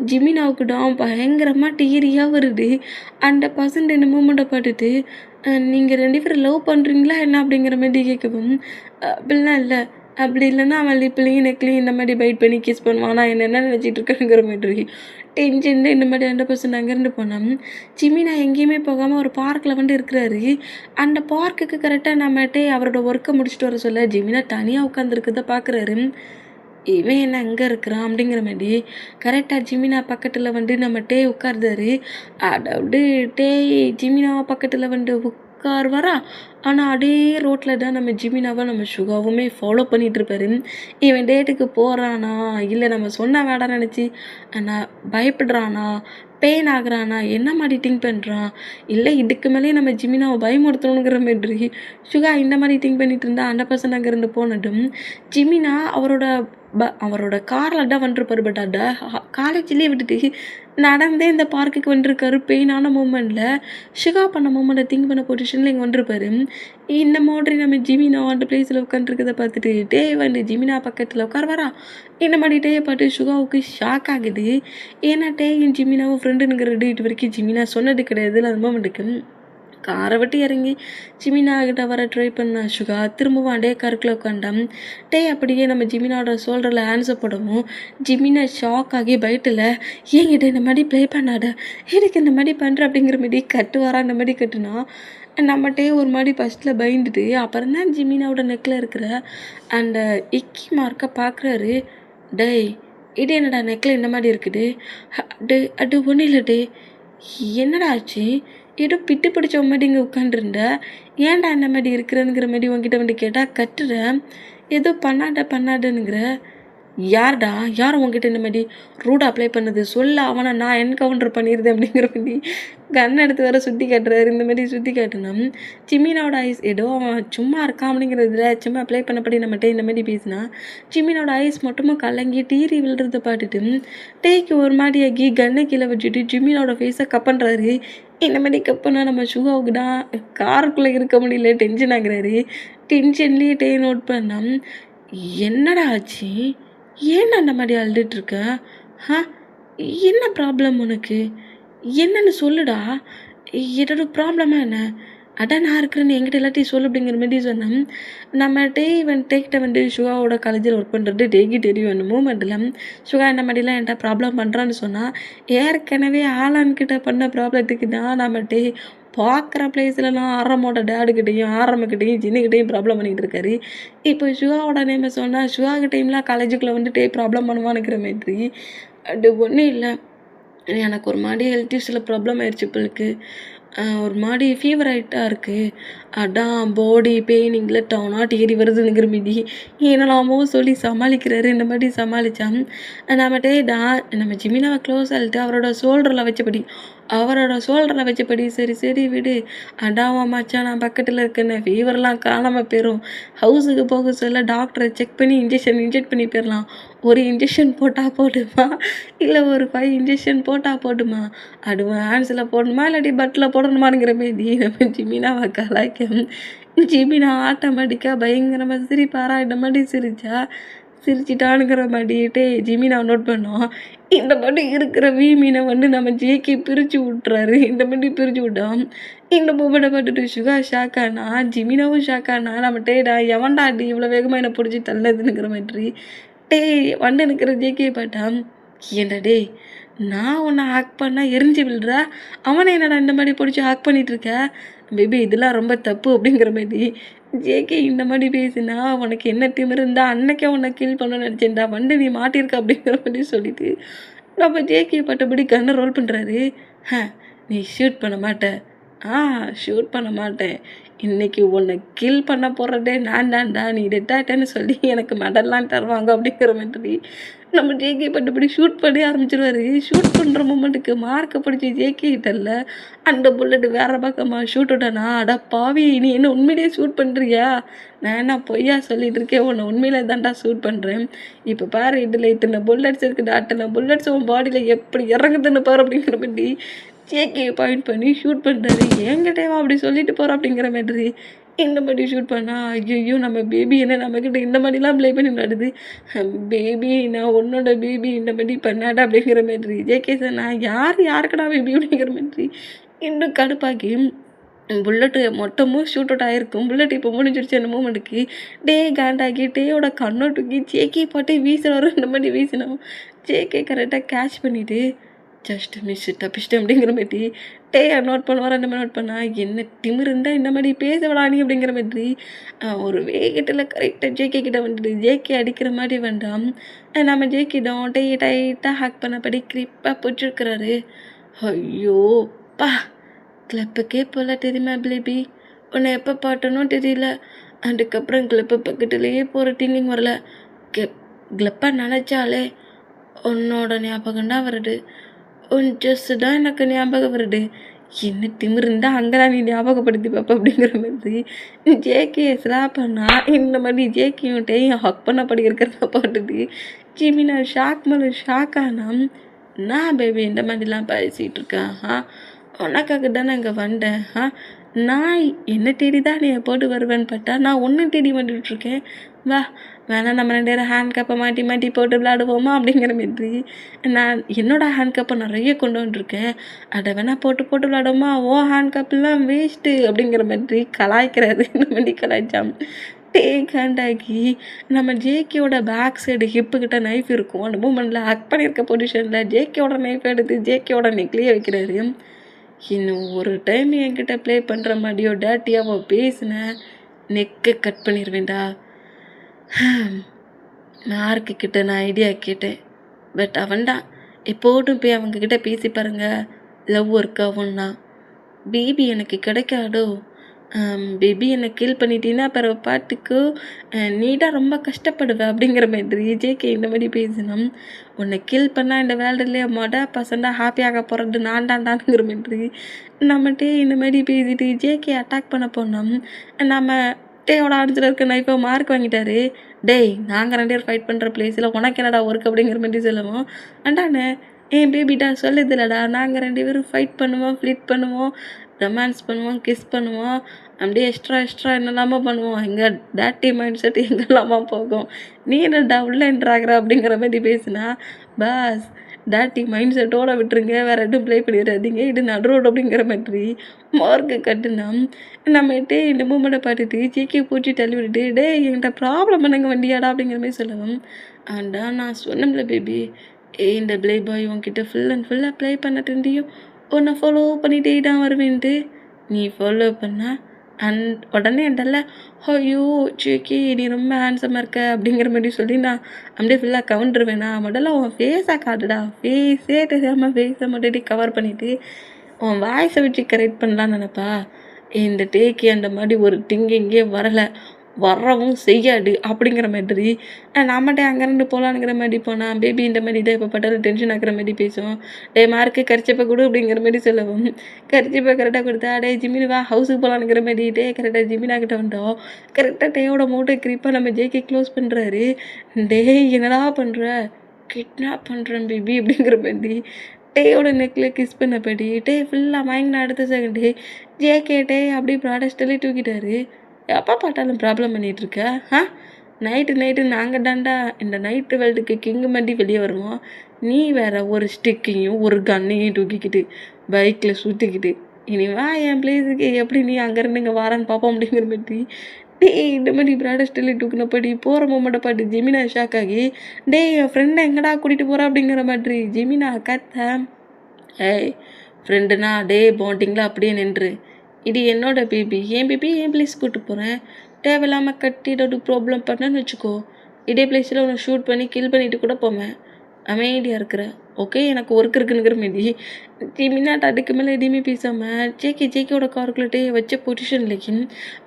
ஜிமினாவுக்கு தான் பயங்கரமாக டீரியாக வருது. அந்த பர்சன்ட் இந்த மூமெண்ட்டை பார்த்துட்டு நீங்கள் 2 பேரும் லவ் பண்ணுறீங்களா என்ன அப்படிங்கிற மாதிரி கேட்கவும், அப்படிலாம் இல்லை, அப்படி இல்லைன்னா அவன் லிப்லையும் நெக்லையும் இந்த மாதிரி பைட் பண்ணி கிஸ் பண்ணுவான், நான் என்ன நினச்சிட்டு இருக்கேங்கிற மாதிரி டென்ஷன். இந்த மாதிரி 2% அங்கேருந்து போனோம். ஜிமினா எங்கேயுமே போகாமல் ஒரு பார்க்கில் இருக்கிறாரு. அந்த பார்க்குக்கு கரெக்டாக நம்மகிட்டே அவரோட ஒர்க்கை முடிச்சுட்டு வர சொல்ல ஜிமினா தனியாக உட்காந்துருக்கிறத பார்க்குறாரு. இவன் என்ன அங்கே இருக்கிறான் அப்படிங்கிற மாதிரி கரெக்டாக ஜிமினா பக்கத்தில் நம்மகிட்டே உட்கார்ந்தாரு. அதாவது ஜிமினா பக்கத்தில் உட்காருவாரா. ஆனால் அதே ரோட்டில் தான் நம்ம ஜிமினாவை நம்ம சுகாவுமே ஃபாலோ பண்ணிகிட்ருப்பாரு. இவன் டேட்டுக்கு போகிறானா, இல்லை நம்ம சொன்ன வேடா நினச்சி ஆனால் பயப்படுறானா, பெயின் ஆகுறானா, என்ன மாதிரி திங்க் பண்ணுறான், இல்லை இதுக்கு மேலேயே நம்ம ஜிமினாவை பயமுறுத்தணுங்கிற மாதிரி சுகா இந்த மாதிரி திங்க் பண்ணிட்டு இருந்தா. அந்த பர்சன் அங்கேருந்து போனதும் ஜிமினா அவரோட காரில் தான் வந்துருப்பாரு. பட் அதை காலேஜ்லேயே விட்டுட்டு நடந்தே இந்த பார்க்குக்கு வந்துருக்காரு. பெயினான மூமெண்ட்டில் சுகா பண்ண மூமெண்ட்டை திங்க் பண்ண பொசிஷனில் இங்கே வந்துருப்பாரு. இந்த மாதிரி நம்ம ஜிமினா அந்த பிளேஸில் உட்காந்துருக்கதை பார்த்துட்டு ஜிமினா பக்கத்தில் உட்காருவாரா. இந்த மாதிரி டேயை பார்த்து சுகாவுக்கு ஷாக் ஆகுது. ஏன்னா டேயும் ஜிமினாவும் ஃப்ரெண்டுங்கிற இது வரைக்கும் ஜிமினா சொன்னது கிடையாது. அந்த மூமெண்ட்டுக்கு காரை விட்டு இறங்கி ஜிமினா கிட்ட வர ட்ரை பண்ண சுகா திரும்பவும் அதே காருக்குள்ளே உட்காண்டான். அப்படியே நம்ம ஜிமினாவோட ஷோல்டரில் ஆன்சர் போடவும் ஜிமினா ஷாக் ஆகி பைட்டில் ஏங்கிட்ட இந்த மாதிரி ப்ளே பண்ணாத, எனக்கு இந்த மாதிரி பண்ணுற அப்படிங்கிற மாதிரி கட்டுவாரா. இந்த மாதிரி கட்டுனா நம்மகிட்டே ஒரு மாதிரி ஃபஸ்ட்டில் பயந்துட்டு அப்புறம் தான் ஜிமினாவோட நெக்கில் இருக்கிற அந்த இக்கி மார்க்கை பார்க்குறாரு. இது என்னடா நெக்கில் இந்த மாதிரி இருக்குது? அது ஒன்றும் இல்லை என்னடா ஆச்சு? ஏதோ பிட்டு பிடிச்ச மாதிரி இங்கே உட்காந்துருந்த, ஏன்டா இந்த மாதிரி இருக்கிறேங்கிற மாதிரி உங்ககிட்ட கேட்டால் கட்டுறேன், ஏதோ பண்ணாதனுங்கிற. யார் உங்ககிட்ட இந்த மாதிரி ரூட் அப்ளை பண்ணது சொல்ல, அவனை நான் என்கவுண்டர் பண்ணிடுது அப்படிங்கிற மாதிரி கன் எடுத்து வர சுற்றி காட்டுறாரு. இந்த மாதிரி சுற்றி காட்டினோம். ஜிமினோட ஐஸ் ஏதோ அவன் சும்மா இருக்கான் அப்படிங்கிறதுல சும்மா அப்ளை பண்ணப்படி நம்மகிட்ட இந்த மாதிரி பேசினா ஜிமினோட ஐஸ் மட்டுமா கலங்கி டீரி விழுறத பார்த்துட்டு ஒரு மாதிரி ஆகி கன்னை கீழே வச்சுட்டு ஜிமினோட ஃபேஸை கப் பண்ணுறாரு. இந்த மாதிரி கப்புனா நம்ம சுகாவுக்கு தான் காருக்குள்ளே இருக்க முடியல, டென்ஷன் ஆகுறாரு. டென்ஷன்லேயே நோட் பண்ணோம். என்னடா ஆச்சு, ஏன்டா அந்த மாதிரி அழுதுட்ருக்க? என்ன ப்ராப்ளம் உனக்கு, என்னன்னு சொல்லுடா, ஏதோ ப்ராப்ளமா என்ன? அதான் நான் இருக்கிறேன்னு என்கிட்ட எல்லாத்தையும் சொல்லு அப்படிங்கிற மாதிரி சொன்னேன். நம்ம டேக்கிட்ட சுகாவோட காலேஜில் ஒர்க் பண்ணுறது டேக்கு தெரியும். அந்த மூமெண்ட்டில் சுகா இந்த மாதிரிலாம் என்கிட்ட ப்ராப்ளம் பண்ணுறான்னு சொன்னால் ஏற்கனவே ஆளான்கிட்ட பண்ண ப்ராப்ளத்துக்கு தான் நம்ம பார்க்குற பிளேஸ்லலாம் ஆரமோட டேடுக்கிட்டையும் ஆரம்பக்கிட்டையும் ஜின்னுக்கிட்டையும் ப்ராப்ளம் பண்ணிகிட்டு இருக்காரு. இப்போ சுகாவோட நேமை சொன்னால் சுகாக்கிட்டையும்லாம் காலேஜுக்குள்ளே ப்ராப்ளம் பண்ணுவானுங்கிற மாதிரி. அது ஒன்றும் இல்லை, எனக்கு ஒரு மாதிரி ஹெல்த் இஷ்யூஸில் ப்ராப்ளம் ஆயிடுச்சு இப்போக்கு. ஒரு மாரி ஃபீவர் ஆயிட்டா இருக்கு. அதான் பாடி பெயினிங்கில டானாட் ஏறி வருதுங்கிற மாரி என்னலாமோ சொல்லி சமாளிக்கிறாரு. இந்த மாரி சமாளிச்சா, நம்மட்ட நம்ம ஜிமினாவ க்ளோஸ் ஆள்ட்டு அவரோட ஷோல்டரில் வச்சபடி சரி சரி விடு, அடாவா மச்சான் நான் பக்கத்தில் இருக்கேன்னு ஃபீவர்லாம் காணாமல் போயிடும். ஹவுஸுக்கு போக சொல்ல டாக்டரை செக் பண்ணி இன்ஜெக்ட் பண்ணி போயிடலாம். ஒரு இன்ஜெக்ஷன் போட்டால் போடுமா, இல்லை ஒரு 5 இன்ஜெக்ஷன் போட்டால் போடுமா, ஹேண்ட்ஸில் போடணுமா இல்லாட்டி பட்டில் போடணுமாங்கிற மாரி நம்ம ஜிமினாவை கலாய்க்க, ஜிமினா ஆட்டோமேட்டிக்காக பயங்கரமாக சிரிப்பாரா இந்த மாதிரி சிரிச்சிட்டானுங்கிற மாட்டிகிட்டே ஜிமினா நோட் பண்ணோம். இந்த மாதிரி இருக்கிற மீனை நம்ம ஜேகே பிரித்து விட்றாரு. இந்த மாதிரி பிரித்து விட்டோம். இந்த மூமெண்ட்டை பார்த்துட்டு சுகா ஷாக்கானா, ஜிமினாவும் ஷாக்கானா, நம்ம டேடா எவன்டா அடி இவ்வளோ வேகமாக என்னை பிடிச்சி தள்ளதுங்கிற மாதிரி வந்து நிற்கிற ஜேகே பார்த்தா, ஏண்டா டேய் நான் உன்னை ஹேக் பண்ணால் எரிஞ்சு விழுறா, அவனை என்னடா இந்த மாதிரி பிடிச்சி ஹேக் பண்ணிகிட்ருக்க, பேபி இதெல்லாம் ரொம்ப தப்பு அப்படிங்கிற மாதிரி ஜேகே இந்த மாதிரி பேசினா உனக்கு என்ன திமிரு இருந்தா அன்னைக்கே உன்னை கில் பண்ணணும்னு நினச்சேன்டா, நீ மாட்டியிருக்க அப்படிங்கிற மாதிரி சொல்லிட்டு நம்ம ஜேகே பட்டபடி கண்ணை ரோல் பண்ணுறாரு. நீ ஷூட் பண்ண மாட்டேன், ஷூட் பண்ண மாட்டேன், இன்றைக்கி உன்னை கில் பண்ண போகிறதே நான் தான்டா, நீ டெட் ஆகிட்டேன்னு சொல்லி எனக்கு மெடல்லாம் தருவாங்க அப்படிங்கிற மாதிரி நம்ம ஜேகே பட்டபடி ஷூட் பண்ணி ஆரம்பிச்சிருவாரு. ஷூட் பண்ணுற மூமெண்ட்டுக்கு மார்க்கை பிடிச்சி ஜேகே கிட்டல அந்த புல்லட்டு வேறு பக்கமாக ஷூட் விட்டானா, அடா பாவி நீ என்ன உண்மையிலேயே ஷூட் பண்ணுறியா, நான் என்ன பொய்யா சொல்லிட்டு இருக்கேன், உன்னை உண்மையிலே தான்டா ஷூட் பண்ணுறேன், இப்போ பாரு இதில் இத்தனை புல்லட்ஸ் இருக்குது, அத்தனை புல்லட்ஸ் உன் பாடியில் எப்படி இறங்குதுன்னு பாரு அப்படிங்கிற மாதிரி ஜேகே பாயிண்ட் பண்ணி ஷூட் பண்ணுறாரு. என்கிட்டேவா அப்படி சொல்லிட்டு போகிறோம் அப்படிங்கிற மாதிரி இந்த மாதிரி ஷூட் பண்ணால், ஐயோ நம்ம பேபி என்ன நம்மக்கிட்ட இந்த மாதிரிலாம் ப்ளே பண்ணி விளாடுது, பேபி நான் உன்னோட பேபி இந்த மாதிரி பண்ணாடா அப்படிங்கிற மாதிரி ஜேகே சார் நான் யாருக்கடா பேபி அப்படிங்கிற மாதிரி இன்னும் கடுப்பாக்கி புல்லட்டு மொத்தமும் ஷூட் அவுட் ஆகிருக்கும். புல்லட் இப்போ முடிஞ்சிருச்சு அந்த மூமெண்ட்டுக்கு காண்டாக்கி டேயோட கண்ணை தூக்கி ஜேகே பாட்டே வீசுறாரு. இந்த மாதிரி வீசினோம் ஜேகே கரெக்டாக கேட்ச் பண்ணிவிட்டு ஜஸ்ட் மிஸ் தப்பிச்சிட்டேன் அப்படிங்கிற மாதிரி நோட் பண்ணுவார். அந்த மாதிரி நோட் பண்ணால் என்ன திமிரு இருந்தால் இந்த மாதிரி பேச விடானி அப்படிங்கிற மாதிரி ஒரு வேகத்தில் கரெக்டாக ஜேகே கிட்ட வந்துட்டு ஜேகே அடிக்கிற மாதிரி வேண்டாம் நம்ம ஜேகிட்ட டைட்டாக ஹேக் பண்ணபடி கிரிப்பாக பிடிச்சிருக்கிறாரு. ஐயோ பா கிளப்புக்கே போல தெரியுமா பேபி, உன்னை எப்போ பாட்டணும் தெரியல, அதுக்கப்புறம் கிளப்பு பக்கத்துலேயே போகிற திங்கிங் வரல, கிளப்பை நினச்சாலே உன்னோட ஞாபகம் தான் வருது, உன் ட்ரெஸ்ஸு தான் எனக்கு ஞாபகம் வருது, என்ன திமிரு இருந்தால் அங்கே தான் நீ ஞாபகப்படுத்தி பார்ப்ப அப்படிங்கிற மாதிரி ஜேகே ஸ்லாப் பண்ணா இந்த மாதிரி ஜேகேயும் டேயும் ஹக் பண்ணப்படி இருக்கிறத பார்த்துட்டு ஜிமினா ஷாக் மேலே ஷாக் ஆனா, நான் பேபி இந்த மாதிரிலாம் பேசிகிட்டு இருக்கேன், உனக்காக தானே இங்கே வந்தேன், நான் என்ன தேடி தான் நீ போட்டு வருவேன்னு பார்த்தா நான் ஒன்று தேடி வந்துட்டுருக்கேன், வா வேணால் நம்ம 2 பேரும் ஹேண்ட் கப்பை மாட்டி போட்டு விளையாடுவோமா அப்படிங்கிற மாதிரி நான் என்னோடய ஹேண்ட் கப்பை நிறைய கொண்டு வந்துருக்கேன், அதை வேணால் போட்டு விளையாடுவோமா, ஹேண்ட் கப்லாம் வேஸ்ட்டு அப்படிங்கிற மாதிரி கலாய்க்கிறாரு. இந்த மாதிரி கலாய்ச்சாம் ஹேண்டாக்கி நம்ம ஜேகேயோட பேக் சைடு ஹிப்புக்கிட்ட நைஃப் இருக்கும், அந்த மூமெண்ட்டில் ஹக் பண்ணியிருக்க பொசிஷனில் ஜேகேயோட நைஃப் எடுத்து ஜேகேயோட நெக்லேயே வைக்கிறாரு. இன்னும் ஒரு டைம் என்கிட்ட ப்ளே பண்ணுற மாதிரியோ டேட்டியாவோ பேசினேன் நெக்கை கட் பண்ணிடுவேண்டா. மார்க்குக்கிட்ட நான் ஐடியா கேட்டேன், பட் அவன்தான் எப்போதும் போய் அவங்கக்கிட்ட பேசி பாருங்கள் லவ் ஒர்க் ஆகும்னா, பேபி எனக்கு கிடைக்காதோ, பேபி என்னை கில் பண்ணிட்டீங்கன்னா அப்புறம் பாட்டுக்கு நீ தான் ரொம்ப கஷ்டப்படுவ அப்படிங்கிற மாதிரி ஜேகே இந்த மாதிரி பேசினோம். உன்னை கில் பண்ணால் இந்த வேர்ல்டுலேயே பர்சண்டாக ஹாப்பியாக போகிறது நான் தான்டாங்கிற மாதிரி நம்மகிட்டே இந்த மாதிரி பேசிட்டு ஜேகே அட்டாக் பண்ண போனோம். நம்ம டேயோட ஆன்சர் இருக்க நைஃபை மார்க் வாங்கிட்டாரு. டேய் நாங்கள் 2 பேர் ஃபைட் பண்ணுற பிளேஸில் உனக்கு என்னடா ஒர்க் அப்படிங்கிற மாதிரி சொல்லுவோம். அண்டாண்ணே ஏன் பேபிடா சொல்லுதில்லடா, நாங்கள் 2 பேரும் ஃபைட் பண்ணுவோம், ஃப்ளிட் பண்ணுவோம், ரொமான்ஸ் பண்ணுவோம், கிஸ் பண்ணுவோம், அப்படியே எக்ஸ்ட்ரா என்னெல்லாமோ பண்ணுவோம், எங்கள் டேட்டி மைண்ட் செட் எங்கெல்லாமா போகும், நீ என்னடா உள்ளே என்ட்ராகிற அப்படிங்கிற மாதிரி பேசுனா, பாஸ் டேட்டி மைண்ட் செட்டோடு விட்டுருங்க, வேறு எதுவும் ப்ளே பண்ணிடாதீங்க, இது நடுரோடு அப்படிங்கிற மாதிரி மார்க்கு கட்டுனா நம்மகிட்டே இந்த மூமெண்ட்டை பார்த்துட்டு ஜேகே பூச்சி தள்ளி விட்டுட்டு டே என்கிட்ட ப்ராப்ளம் பண்ணுங்க வண்டியாடா அப்படிங்கிற மாதிரி சொல்லுவோம். ஆண்டா நான் சொன்னோம்ல பேபி, இந்த ப்ளே பாய் உன்கிட்ட ஃபுல் அண்ட் ஃபுல்லாக ப்ளே பண்ணிட்டுருந்தியும் உன்னை ஃபாலோ பண்ணிகிட்டே தான் வருவேன்ட்டு நீ ஃபாலோ பண்ணால் உடனே என்டல்ல ஐயோ ஜேகே நீ ரொம்ப ஹேண்ட்ஸமாக இருக்க அப்படிங்கிற மாதிரி சொல்லி நான் அப்படியே ஃபுல்லாக கவுண்டுருவேண்ணா, முதல்ல உன் ஃபேஸாக காட்டுடா, ஃபேஸே தெரியாமல் ஃபேஸை மட்டும் கவர் பண்ணிவிட்டு உன் வாய்ஸை வச்சு கரெக்ட் பண்ணலான்னு நினப்பா. இந்த டேக்கு அந்த மாதிரி ஒரு திங்கிங்கே வரலை, வரவும் செய்யாது அப்படிங்கிற மாதிரி நம்மகிட்ட அங்கேருந்து போகலான்ங்கிற மாதிரி போனால் பேபி இந்த மாதிரி தான் இப்போ பட்டாலும் டென்ஷன் ஆக்குற மாதிரி பேசுவோம். டே மார்க்கு கரிச்சப்பை கொடு அப்படிங்கிற மாதிரி சொல்லவும் கரிச்சப்பை கரெக்டாக கொடுத்தா டே ஜிமினி வா ஹவுஸுக்கு போகலான்ங்கிற மாதிரி டே கரெக்டாக ஜிமினா கிட்ட வந்தோம். கரெக்டாக டேயோட மூட்டை கிரிப்பாக நம்ம ஜேகே க்ளோஸ் பண்ணுறாரு. டே என்னடா பண்ணுற? கிட்னாப் பண்ணுறேன் பேபி அப்படிங்கிற மாதிரி டேயோட நெக்கில் கிஸ் பண்ணபடி டே ஃபுல்லாக மயங்கின அடுத்த செகண்டு ஜேகே டே அப்படி ப்ராடக்டெல்லாம் தூக்கிட்டாரு. எப்போ பார்த்தாலும் ப்ராப்ளம் பண்ணிகிட்ருக்க? நைட்டு நாங்கள் தாண்டா இந்த நைட்டு வேர்ல்டுக்கு கிங்கு மாதிரி வெளியே வருவோம். நீ வேற ஒரு ஸ்டிக்கையும் ஒரு கன்னையும் தூக்கிக்கிட்டு பைக்கில் சுற்றிக்கிட்டு இனி வா என் பிளேஸுக்கு எப்படி நீ அங்கேருந்து இங்கே வாரான்னு பார்ப்போம் அப்படிங்கிற மாதிரி டே இந்த மாதிரி ப்ராடக்டெல்லி தூக்குனப்படி போகிற மொமெண்ட்டை பார்த்து ஜெமினா ஷாக் ஆகி டே என் ஃப்ரெண்டை எங்கடா கூட்டிகிட்டு போகிறா அப்படிங்கிற மாதிரி ஜெமினா கத்த. ஏய் ஃப்ரெண்டுனா டே பாண்டிங்கில் அப்படியே நின்று இது என்னோட பேபி, என் பேபி என் பிளேஸ் கூப்பிட்டு போகிறேன். தேவையில்லாமல் கட்டி ஏதாவது ப்ராப்ளம் பண்ணேன்னு வச்சுக்கோ, இதே பிளேஸில் உன்னை ஷூட் பண்ணி கில் பண்ணிட்டு கூட போவேன். அமைதியாக இருக்கிற ஓகே, எனக்கு ஒர்க் இருக்குங்கிற மாரி ஜிமினாட்ட அதுக்கு மேலே எதுவுமே பேசாமல் ஜேகேயோட கால்குலேட்டே வச்ச பொசிஷன்லேயும்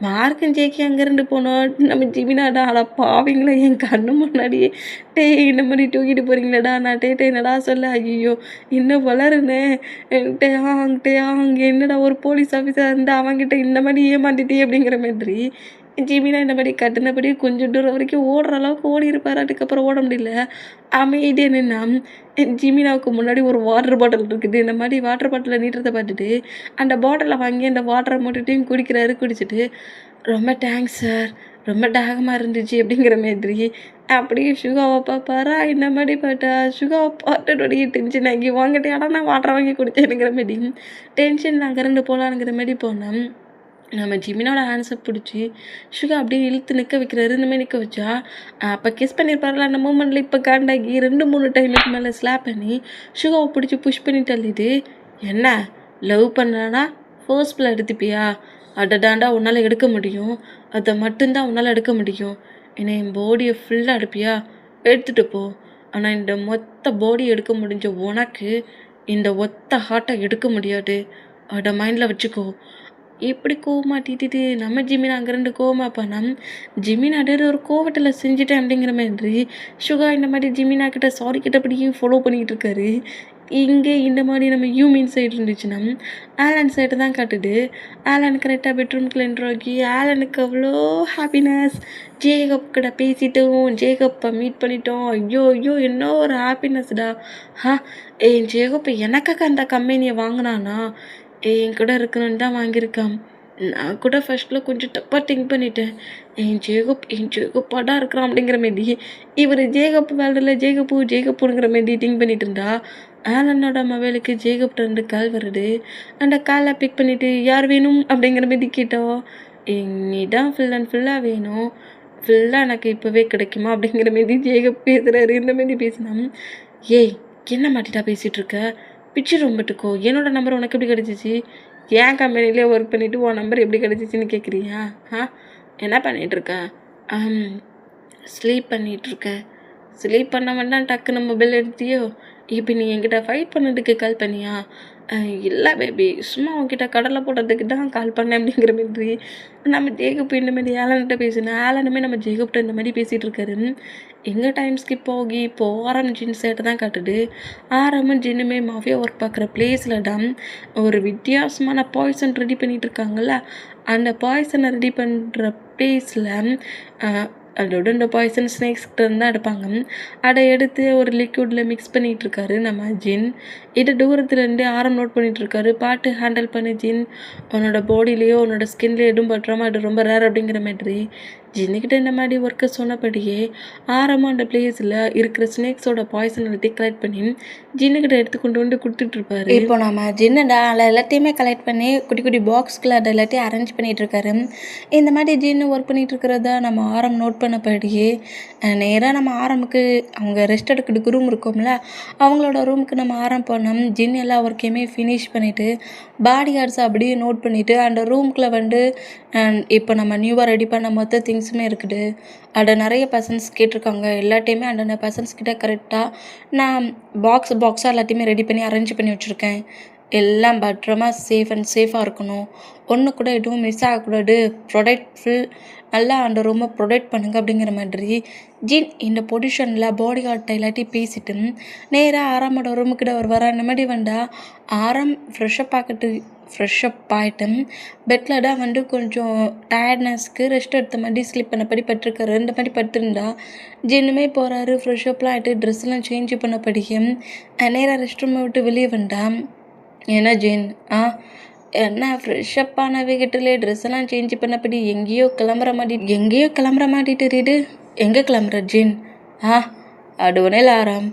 மார்க்கும் ஜேகே அங்கேருந்து போனோம். நம்ம ஜிமினாடா அட பாவீங்களா என் கண்ணு முன்னாடியே டே இந்த மாதிரி தூக்கிட்டு போகிறீங்களடா, நான் டே என்னடா சொல்ல, ஐயோ இன்னும் வளருனேன் டேயாங் என்னடா ஒரு போலீஸ் ஆஃபீஸராக இருந்தால் அவங்ககிட்ட இந்த மாதிரி ஏமாத்திட்டே அப்படிங்கிற மாதிரி ஜிமினா இந்த மாதிரி கட்டினபடி கொஞ்சம் தூரம் வரைக்கும் ஓடுற அளவுக்கு ஓடி இருப்பார். அதுக்கப்புறம் ஓட முடியல, அமைதியாக நின்னா ஜிமினாவுக்கு முன்னாடி ஒரு வாட்டர் பாட்டில் இருக்குது. இந்த மாதிரி வாட்டர் பாட்டிலை நீட்டுறதை பார்த்துட்டு அந்த பாட்டிலை வாங்கி அந்த வாட்டரை மட்டுட்டையும் குடிக்கிறாரு. குடிச்சிட்டு ரொம்ப தேங்க்ஸ் சார், ரொம்ப தாகமாக இருந்துச்சு அப்படிங்கிற மாதிரி அப்படியே சுகாவை பார்ப்பாரா. இந்த மாதிரி பார்த்தா சுகாவை பார்த்தோடைய டென்ஷன் ஆகி வாங்கிட்டே ஆனால் நான் வாட்டரை வாங்கி குடிச்சேனுங்கிற மாதிரி டென்ஷன் அங்கேருந்து போகலான்ங்கிற மாதிரி போனேன். நம்ம ஜிமினோட ஹேண்ட்ஸை பிடிச்சி சுகா அப்படியே இழுத்து நிற்க வைக்கிறாரு. இந்த மாதிரி நிற்க வச்சா அப்போ கிஸ் பண்ணியிருப்பாருல அந்த மூமெண்ட்டில் இப்போ காண்டாகி 2-3 டைமுக்கு மேலே ஸ்லாப் பண்ணி சுகாவை பிடிச்சி புஷ் பண்ணி தள்ளிது. என்ன லவ் பண்ணனா ஃபோர்ஸ்ஃபுல்லாக எடுத்துப்பியா? அடடாண்டா உன்னால் எடுக்க முடியும், அதை மட்டும்தான் உன்னால் எடுக்க முடியும். ஏன்னா என் பாடியை ஃபுல்லாக எடுப்பியா? எடுத்துகிட்டு போ. ஆனால் இந்த மொத்த பாடி எடுக்க முடிஞ்ச உனக்கு இந்த ஒத்த ஹார்ட்டை எடுக்க முடியாது, அதை மைண்டில் வச்சுக்கோ. எப்படி கோவமாட்டிட்டு நம்ம ஜிமின் அங்கேருந்து கோவமாப்பானா ஜிமின் அடையிற ஒரு கோவத்தில் செஞ்சுட்டேன் அப்படிங்கிற மாதிரி சுகா இந்த மாதிரி ஜிமினா கிட்ட சாரி கிட்டபடியும் ஃபாலோ பண்ணிக்கிட்டு இருக்காரு. இங்கே இந்த மாதிரி நம்ம யூமின் சைடு இருந்துச்சுன்னா ஆலன் சைடு தான் காட்டுது. ஆலன் கரெக்டாக பெட்ரூம்குள்ள என்ட்ராகி ஆலனுக்கு அவ்வளோ ஹாப்பினஸ். ஜேகப் கிட்ட பேசிட்டோம், ஜேகப்பை மீட் பண்ணிட்டோம். ஐயோ என்ன ஒரு ஹாப்பினஸ்டா. என் ஜேகப் எனக்காக அந்த கம்பெனியை வாங்கினானா என் கூட இருக்கணும்னு தான் வாங்கியிருக்கான். நான் கூட ஃபர்ஸ்ட்டில் கொஞ்சம் தப்பாக திங்க் பண்ணிட்டேன். என் ஜேகப்பாடாக இருக்கிறான் அப்படிங்கிற மாரி இவர் ஜேகப் வேலையில் ஜேகப்புங்கிற மாரி திங்க் பண்ணிட்டு இருந்தா ஆலனோட மொபைலுக்கு ஜேகப்ட 2 கால் வருது. அந்த காலை பிக் பண்ணிவிட்டு யார் வேணும் அப்படிங்கிற மாரி கேட்டோம். நீ தான் ஃபுல் அண்ட் ஃபுல்லாக வேணும், ஃபுல்லாக எனக்கு இப்போவே கிடைக்குமா அப்படிங்கிற மாரி ஜேகப் பேசுகிறாரு. இந்த மாரி பேசினா ஏய் என்ன மாட்டிட்டா பேசிகிட்டு இருக்க, பிச்சு ரொம்பட்டுக்கோ, என்னோடய நம்பர் உனக்கு எப்படி கிடச்சிச்சு? ஏன் கம்பெனிலே ஒர்க் பண்ணிவிட்டு உன் நம்பர் எப்படி கிடச்சிச்சின்னு கேட்குறியா? என்ன பண்ணிகிட்ருக்கேன்? ஸ்லீப் பண்ணிகிட்ருக்கேன். ஸ்லீப் பண்ண வேண்டாம் டக்குன்னு மொபைல் எடுத்தியோ? இப்போ நீ என்கிட்ட ஃபைட் பண்ணதுக்கு கால் பண்ணியா? இல்லை பேபி, சும்மா உன்கிட்ட கடலை போடுறதுக்கு தான் கால் பண்ணேன் அப்படிங்கிற மாதிரி நம்ம ஜேகப் இந்த மாதிரி ஆலன்கிட்ட பேசினேன். ஆலனுமே நம்ம ஜேகப்ட்ட இந்த மாதிரி பேசிகிட்டு இருக்காரு. எங்கே டைம் ஸ்கிப் ஆகி இப்போது ஆரம் ஜின் சேட்டை தான் காட்டுது. ஆரமும் ஜின்னுமே மாஃபியா ஒர்க் பார்க்குற பிளேஸில் தான் ஒரு வித்தியாசமான பாய்சன் ரெடி பண்ணிகிட்டு இருக்காங்கல்ல. அந்த பாய்சனை ரெடி பண்ணுற பிளேஸில் அதோட இந்த பாய்சன் ஸ்னேக்ஸ்கிட்ட தான் எடுப்பாங்க. அதை எடுத்து ஒரு லிக்விடில் மிக்ஸ் பண்ணிகிட்ருக்காரு நம்ம ஜின். இதை தூரத்துலேருந்து ஆரம் நோட் பண்ணிகிட்ருக்காரு. பாட்டு ஹேண்டில் பண்ணி ஜின் உன்னோட பாடியிலையோ உன்னோட ஸ்கின்லேயோ எதுவும் பட்டுறாமல் அது ரொம்ப ரேர் அப்படிங்கிற மாதிரி ஜின்னுக்கிட்ட இந்த மாதிரி ஒர்க்கை சொன்னபடியே ஆரமாக அந்த பிளேஸில் இருக்கிற ஸ்னேக்ஸோட பாய்சன் எல்லாத்தையும் கலெக்ட் பண்ணி ஜின்னுக்கிட்ட எடுத்து கொண்டு வந்து கொடுத்துட்ருப்பாரு. இப்போ நம்ம ஜின்னடா அதில் எல்லாத்தையுமே கலெக்ட் பண்ணி குட்டி குட்டி பாக்ஸ்குள்ளே அதை எல்லாத்தையும் அரேஞ்ச் பண்ணிகிட்ருக்காரு. இந்த மாதிரி ஜின்னு ஒர்க் பண்ணிகிட்ருக்கிறத நம்ம ஆரம் நோட் பண்ணபடியே நேராக நம்ம ஆரமுக்கு அவங்க ரெஸ்ட் எடுக்கிறதுக்கு ரூம் இருக்கோம்ல, அவங்களோட ரூமுக்கு நம்ம ஆரம் போனோம். ஜின் எல்லா ஒர்க்கையுமே ஃபினிஷ் பண்ணிவிட்டு பாடி கார்ட்ஸை அப்படியே நோட் பண்ணிவிட்டு அந்த ரூம்குள்ளே வந்து இப்போ நம்ம நியூவாக ரெடி பண்ண மொத்த திங்ஸுமே இருக்குது. அதை நிறைய பர்சன்ஸ் கேட்டிருக்காங்க. எல்லாத்தையுமே அந்த பர்சன்ஸ் கிட்ட கரெக்டாக நான் பாக்ஸாக எல்லாத்தையுமே ரெடி பண்ணி அரேஞ்ச் பண்ணி வச்சுருக்கேன். எல்லாம் பத்திரமா சேஃபாக இருக்கணும். ஒன்று கூட எதுவும் மிஸ் ஆகக்கூடாது. ப்ரொடெக்ட்ஃபுல் நல்லா அந்த ரூமை ப்ரொடெக்ட் பண்ணுங்க அப்படிங்கிற மாதிரி ஜின் இந்த பொசிஷனில் பாடி கார்ட்டை எல்லாத்தையும் பேசிட்டு நேராக ஆறாமோட ரூமுக்கிட்ட வர இந்த மாதிரி வந்தா ஆறாம் ஃப்ரெஷ்அப் ஆகிட்டு பெட்டில் தான் கொஞ்சம் டயர்ட்னஸ்க்கு ரெஸ்ட் எடுத்த மாதிரி ஸ்லிப் பண்ணபடி பட்டிருக்காரு. இந்த மாதிரி படுத்திருந்தா ஜின்னுமே போகிறாரு. ஃப்ரெஷ்அப்லாம் ஆகிட்டு ட்ரெஸ்லாம் சேஞ்ச் பண்ணபடியும் நேராக ரெஸ்ட் ரூமை விட்டு வெளியே வந்தா. என்ன ஜின் என்ன ஃப்ரெஷ்அப் ஆன வீட்டிலே ட்ரெஸ் எல்லாம் சேஞ்ச் பண்ணபடி எங்கேயோ கிளம்புற மாதிரி தெரியுது. எங்கே கிளம்புற ஜின்? அது ஒன்றே இல்லை ஆறாம்.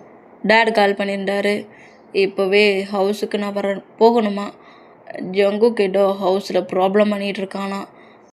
டேட் கால் பண்ணியிருந்தாரு. இப்போவே ஹவுஸுக்கு நான் போகணுமா. ஜங்குக்கு ஏதோ ஹவுஸில் ப்ராப்ளம் பண்ணிகிட்டு இருக்கானா.